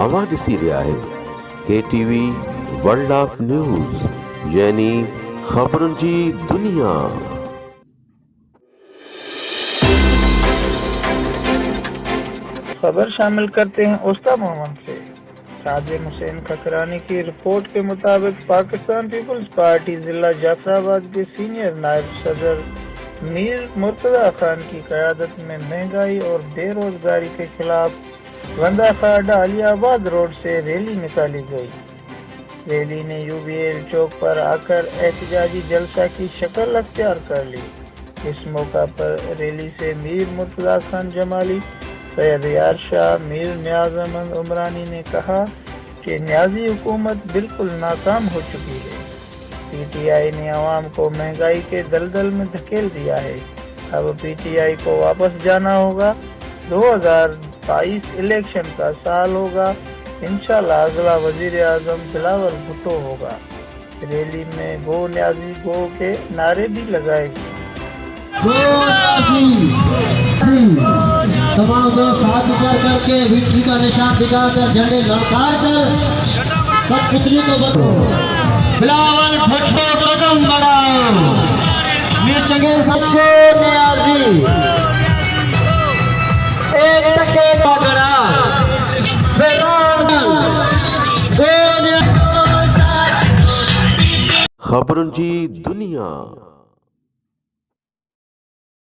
आवाज़ ॾिसी रहिया आहियो KTV वर्ल्ड ऑफ न्यूज़ यानी खबरुनि जी दुनिया। खबर शामिल करते हैं उस्ता मोहम्मद से। साजिद हुसैन खकरानी की रिपोर्ट के मुताबिक पाकिस्तान पीपल्स पार्टी जिला जाफराबाद के सीनियर नायब सदर मीर मुर्तजा खान की क़यादत में महंगाई और बेरोजगारी के खिलाफ वंदाखाड़ा अलियाबाद रोड से रैली निकाली गई। रैली ने UBL चौक पर आकर एहतजाजी जलसा की शक्ल अख्तियार कर ली। इस मौका पर रैली से मीर मुर्तजा खान जमाली, सैयद यार शाह, मीर नियाज अहमद उमरानी ने कहा कि न्याजी हुकूमत बिल्कुल नाकाम हो चुकी है। PTI ने आवाम को महंगाई के दलदल में धकेल दिया है। अब PTI को वापस जाना होगा। 2022 इलेक्शन का साल होगा। इंशाल्लाह अगला वजीर आजम बिलावल भुट्टो होगा। रैली में गो न्याजी गो के नारे भी लगाए गए। तमाम दोस्त हाथ ऊपर करके विक्ट्री का निशान दिखाकर झंडे लड़कार कर सब पुतली को बिलावल भुट्टो कदम बढ़ाओ। चंगे न्याजी एक टके पकड़ा खबरुनि जी दुनिया।